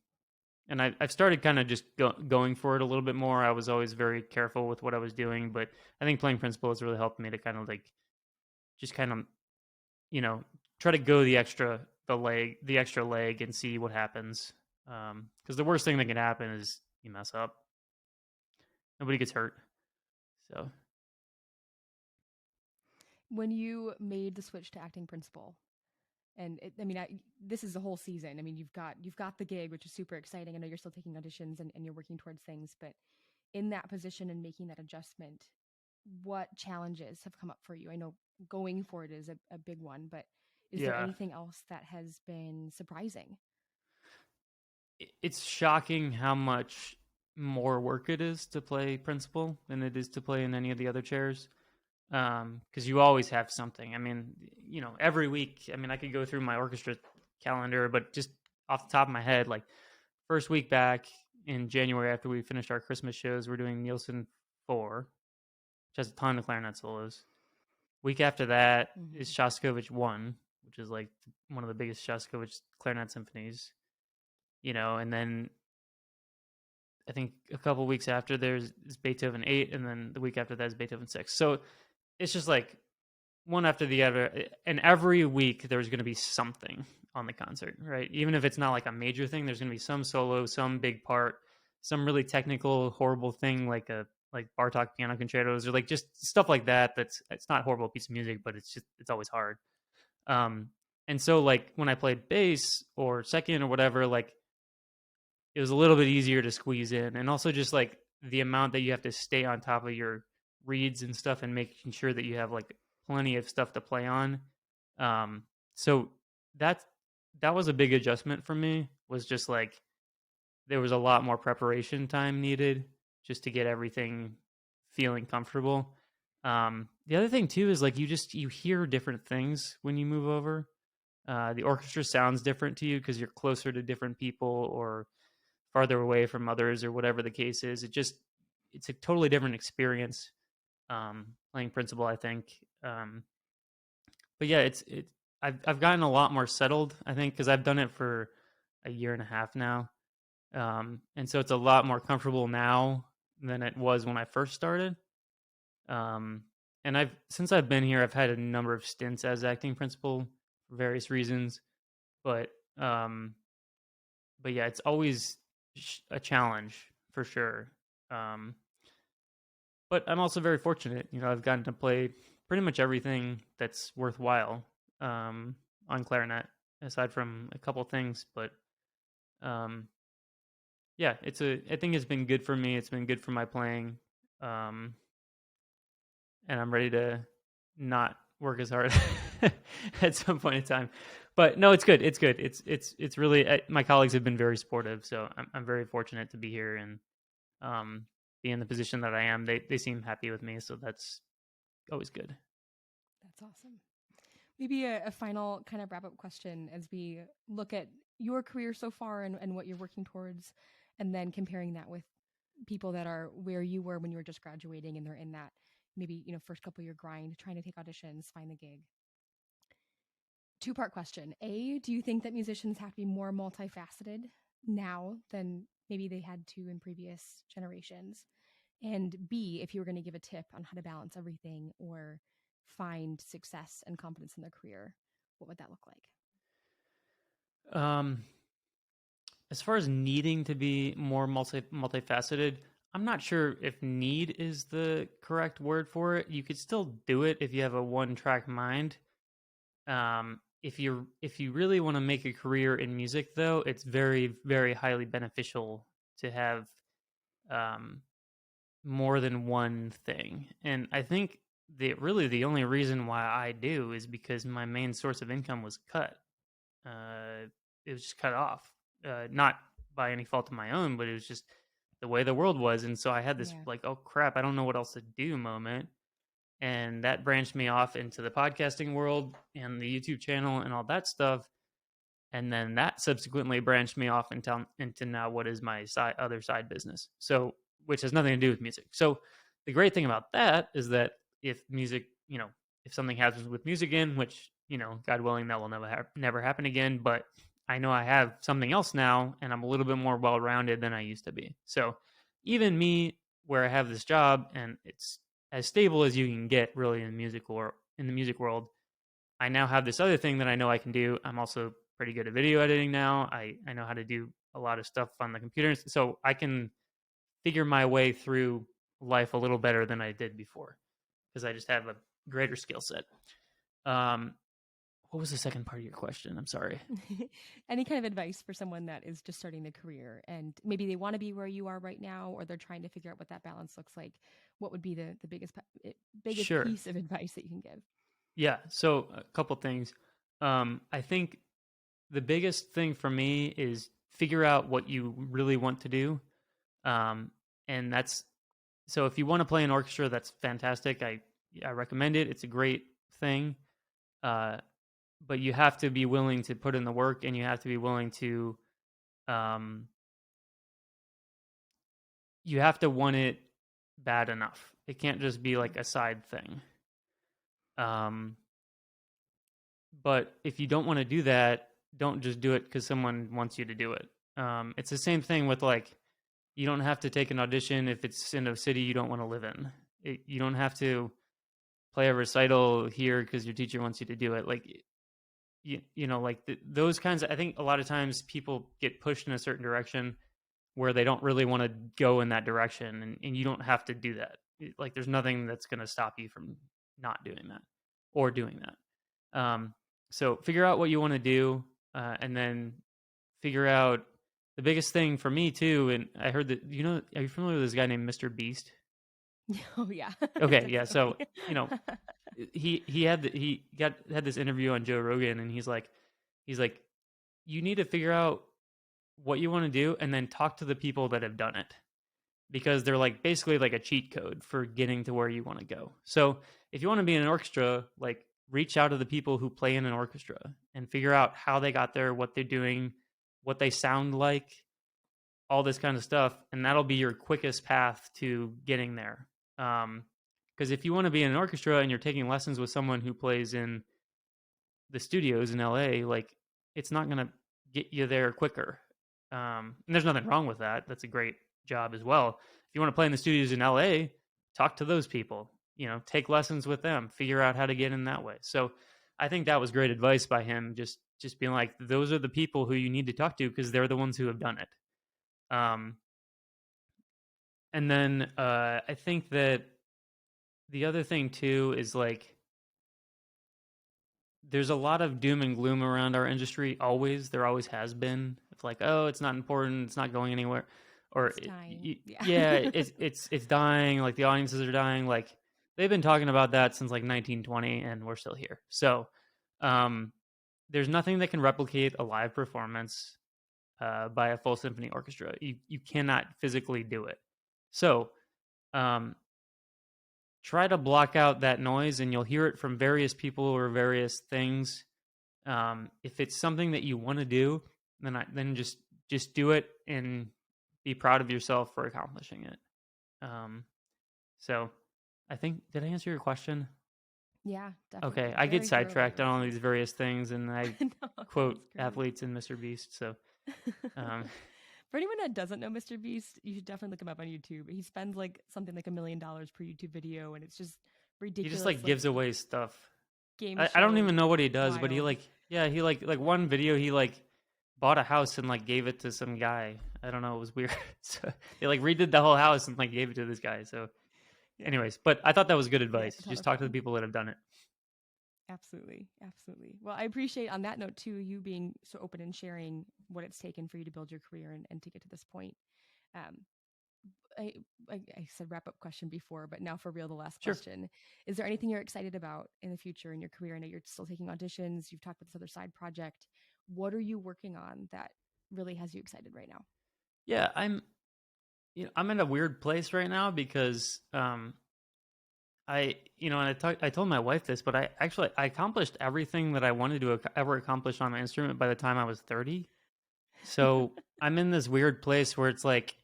and I've started kind of just going for it a little bit more. I was always very careful with what I was doing, but I think playing principal has really helped me to kind of like just kind of you know try to go the extra leg and see what happens. Because the worst thing that can happen is you mess up. Nobody gets hurt. So When you made the switch to acting principal, and this is the whole season. I mean, you've got the gig, which is super exciting. I know you're still taking auditions and you're working towards things, but in that position and making that adjustment, what challenges have come up for you? I know going for it is a big one, but is there yeah, anything else that has been surprising? it's shocking how much more work it is to play principal than it is to play in any of the other chairs. Because you always have something. I mean, every week. I mean, I could go through my orchestra calendar, but just off the top of my head, like first week back in January after we finished our Christmas shows, we're doing Nielsen 4, which has a ton of clarinet solos. Week after that is Mm-hmm. Shostakovich 1, which is like one of the biggest Shostakovich clarinet symphonies. And then I think a couple weeks after there's is Beethoven 8, and then the week after that is Beethoven 6. So it's just like one after the other, and every week there's going to be something on the concert, right? Even if it's not like a major thing, there's going to be some solo, some big part, some really technical, horrible thing like Bartok piano concertos or like just stuff like that. It's not a horrible piece of music, but it's always hard. Um, and so like when I played bass or second or whatever, like it was a little bit easier to squeeze in, and also just like the amount that you have to stay on top of your reads and stuff and making sure that you have like plenty of stuff to play on. So that that was a big adjustment for me, was just like there was a lot more preparation time needed just to get everything feeling comfortable. The other thing too is like you hear different things when you move over. The orchestra sounds different to you because you're closer to different people or farther away from others or whatever the case is. It's a totally different experience, playing principal, I think. But yeah, I've gotten a lot more settled, I think, because I've done it for a year and a half now. And so it's a lot more comfortable now than it was when I first started. Um, and since I've been here, I've had a number of stints as acting principal for various reasons, but um, but yeah, it's always a challenge for sure. Um, but I'm also very fortunate. I've gotten to play pretty much everything that's worthwhile. on clarinet, aside from a couple things. But um, yeah, I think it's been good for me. It's been good for my playing, um, and I'm ready to not work as hard at some point in time. But no, it's good. It's good. It's really my colleagues have been very supportive, so I'm very fortunate to be here and um, be in the position that I am. They seem happy with me, so that's always good. That's awesome. Maybe a final kind of wrap up question as we look at your career so far and what you're working towards, and then comparing that with people that are where you were when you were just graduating and they're in that maybe, first couple year grind, trying to take auditions, find the gig. Two-part question. A, do you think that musicians have to be more multifaceted now than maybe they had to in previous generations? And B, if you were going to give a tip on how to balance everything or find success and confidence in their career, what would that look like? Um, as far as needing to be more multifaceted, I'm not sure if need is the correct word for it. You could still do it if you have a one track mind. If you really want to make a career in music, though, it's very very highly beneficial to have um, more than one thing. And I think the only reason why I do is because my main source of income was cut. Uh, it was just cut off, not by any fault of my own, but it was just the way the world was. And so I had this Yeah. like, oh crap, I don't know what else to do moment. And that branched me off into the podcasting world and the YouTube channel and all that stuff. And then that subsequently branched me off into now what is my other side business. So, which has nothing to do with music. So, the great thing about that is that if music, if something happens with music again, which God willing, that will never happen again. But I know I have something else now, and I'm a little bit more well rounded than I used to be. So, even me, where I have this job and it's as stable as you can get, really in the music world, I now have this other thing that I know I can do. I'm also pretty good at video editing now. I know how to do a lot of stuff on the computer. So I can figure my way through life a little better than I did before because I just have a greater skill set. Um, what was the second part of your question? I'm sorry. Any kind of advice for someone that is just starting the career and maybe they want to be where you are right now or they're trying to figure out what that balance looks like? What would be the biggest Sure. piece of advice that you can give? Yeah. So a couple things. I think the biggest thing for me is figure out what you really want to do. And that's so if you want to play an orchestra, that's fantastic. I recommend it. It's a great thing. Uh, but you have to be willing to put in the work, and you have to be willing to um, you have to want it bad enough. It can't just be like a side thing. Um, but if you don't want to do that, don't just do it because someone wants you to do it. It's the same thing with like you don't have to take an audition if it's in a city you don't want to live in. You don't have to play a recital here because your teacher wants you to do it. Like like those kinds of, I think a lot of times people get pushed in a certain direction where they don't really want to go in that direction, and you don't have to do that. Like there's nothing that's going to stop you from not doing that or doing that. So figure out what you want to do, and then figure out the biggest thing for me too. And I heard that, are you familiar with this guy named Mr. Beast? Oh yeah. Okay, yeah. So Definitely. he had this interview on Joe Rogan, and he's like, you need to figure out what you want to do, and then talk to the people that have done it, because they're like basically like a cheat code for getting to where you want to go. So if you want to be in an orchestra, like reach out to the people who play in an orchestra and figure out how they got there, what they're doing, what they sound like, all this kind of stuff, and that'll be your quickest path to getting there. Because if you want to be in an orchestra and you're taking lessons with someone who plays in the studios in LA, like it's not going to get you there quicker. And there's nothing wrong with that. That's a great job as well. If you want to play in the studios in LA, talk to those people. Take lessons with them. Figure out how to get in that way. So I think that was great advice by him. Just being like, those are the people who you need to talk to because they're the ones who have done it. Um, and then I think that the other thing too is like there's a lot of doom and gloom around our industry. Always, there always has been. It's like, oh, it's not important. It's not going anywhere, or It's dying. Yeah. yeah, it's dying. Like the audiences are dying. Like they've been talking about that since like 1920, and we're still here. So, um, there's nothing that can replicate a live performance by a full symphony orchestra. You cannot physically do it. So, um, try to block out that noise, and you'll hear it from various people or various things. If it's something that you want to do, then just do it and be proud of yourself for accomplishing it. Um, so I think, did I answer your question? Yeah, definitely. Okay, I get Very thoroughly, sidetracked on all honestly. these various things, and I No, that quote was great. athletes and Mr. Beast. So um, For anyone that doesn't know Mr. Beast, you should definitely look him up on YouTube. He spends like something like $1 million per YouTube video, and it's just he just ridiculous, like like gives away stuff. game I don't even show know what he does, but he wild. like, yeah, he like one video he like bought a house and like gave it to some guy. I don't know, it was weird. So they like redid the whole house and like gave it to this guy. So Yeah, anyways, but I thought that was good he has advice. a ton Just of talk to the fun. people that have done it. Absolutely, absolutely. Well, I appreciate on that note too you being so open and sharing what it's taken for you to build your career and to get to this point. Um, I, I said wrap up question before, but now for real, the last Sure. question. Is there anything you're excited about in the future in your career? I know you're still taking auditions. You've talked about this other side project. What are you working on that really has you excited right now? Yeah, I'm in a weird place right now because and I told my wife this, but I accomplished everything that I wanted to ever accomplish on my instrument by the time I was 30. So I'm in this weird place where it's like,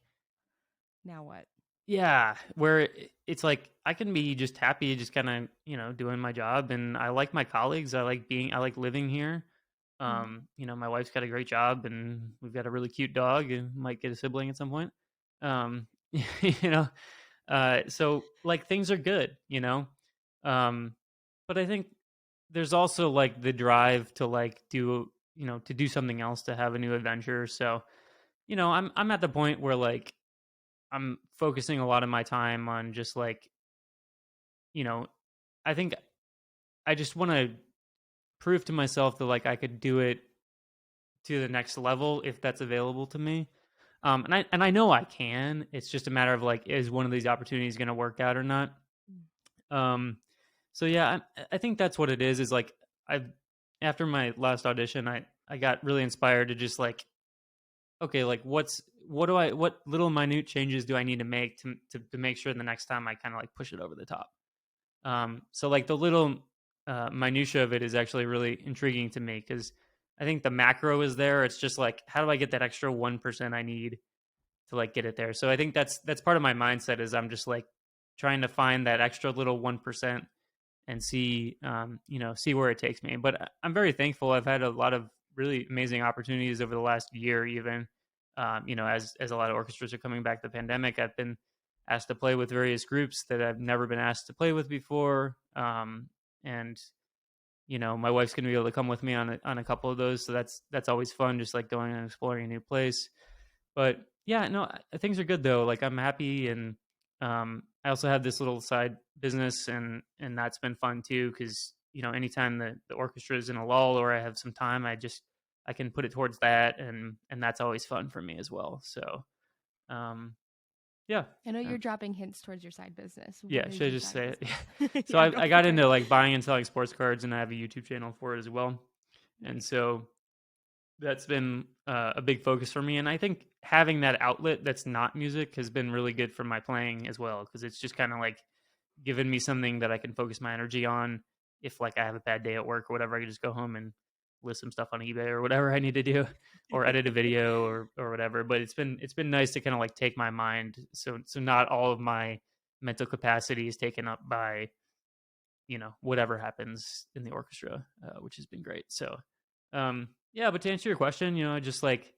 Now what? yeah, where it's like I can be just happy, just kind of, doing my job, and I like my colleagues. I like living here. Mm-hmm. My wife's got a great job, and we've got a really cute dog, and might get a sibling at some point. Um, you know, so like things are good, um, but I think there's also like the drive to like to do something else, to have a new adventure. So, I'm at the point where like I'm focusing a lot of my time on just like, you know, I think I just want to prove to myself that like I could do it to the next level if that's available to me. And I know I can. It's just a matter of like, is one of these opportunities going to work out or not? Um, so yeah, I think that's what it is. Is like I, after my last audition, I got really inspired to just like, okay, like what little minute changes do I need to make to make sure the next time I kind of like push it over the top. So like the little minutia of it is actually really intriguing to me because I think the macro is there. It's just like, how do I get that extra 1% I need to like get it there? So I think that's part of my mindset is I'm just like trying to find that extra little 1% and see where it takes me. But I'm very thankful. I've had a lot of really amazing opportunities over the last year, even as a lot of orchestras are coming back the pandemic. I've been asked to play with various groups that I've never been asked to play with before, and my wife's going to be able to come with me on a couple of those, so that's always fun, just like going and exploring a new place. But yeah, no, things are good though. Like I'm happy, and I also have this little side business, and that's been fun too. Because anytime the orchestra is in a lull or I have some time, I can put it towards that, and that's always fun for me as well. So um, yeah, I know uh, you're dropping hints towards your side business. What yeah. is Should I your just side say it? business? So Yeah, I go got for it. into like buying and selling sports cards, and I have a YouTube channel for it as well. And Nice. so that's been a big focus for me, and I think having that outlet that's not music has been really good for my playing as well, because it's just kind of like given me something that I can focus my energy on. If like I have a bad day at work or whatever, I can just go home and list some stuff on eBay or whatever I need to do, or edit a video or whatever. But it's been nice to kind of like take my mind, so not all of my mental capacity is taken up by whatever happens in the orchestra, which has been great. So yeah, but to answer your question, just like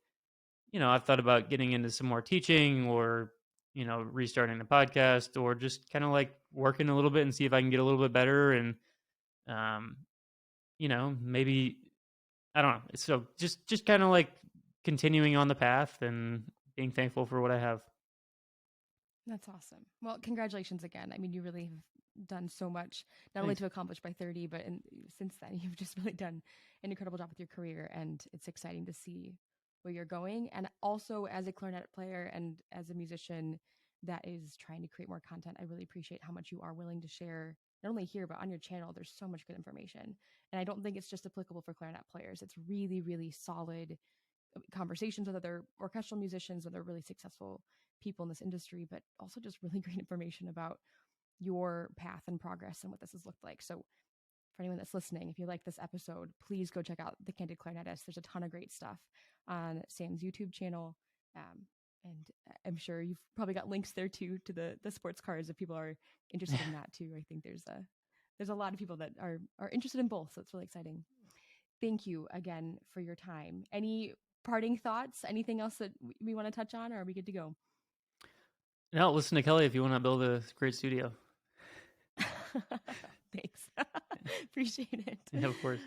I've thought about getting into some more teaching, or restarting the podcast, or just kind of like working a little bit and see if I can get a little bit better, and um maybe, I don't know. So just kind of like continuing on the path and being thankful for what I have. That's awesome. Well, congratulations again. I mean, you really have done so much, not only to accomplish by 30, but since then, you've just really done an incredible job with your career. And it's exciting to see where you're going. And also, as a clarinet player and as a musician that is trying to create more content, I really appreciate how much you are willing to share, not only here, but on your channel. There's so much good information. And I don't think it's just applicable for clarinet players. It's really, really solid conversations with other orchestral musicians, other really successful people in this industry, but also just really great information about your path and progress and what this has looked like. So for anyone that's listening, if you like this episode, please go check out the Candid Clarinetist. There's a ton of great stuff on Sam's YouTube channel. And I'm sure you've probably got links there too, to the sports cars if people are interested in that too. I think there's a lot of people that are interested in both. So it's really exciting. Thank you again for your time. Any parting thoughts? Anything else that we want to touch on, or are we good to go? No, listen to Kelly if you want to build a great studio. Thanks. Appreciate it. Yeah, of course.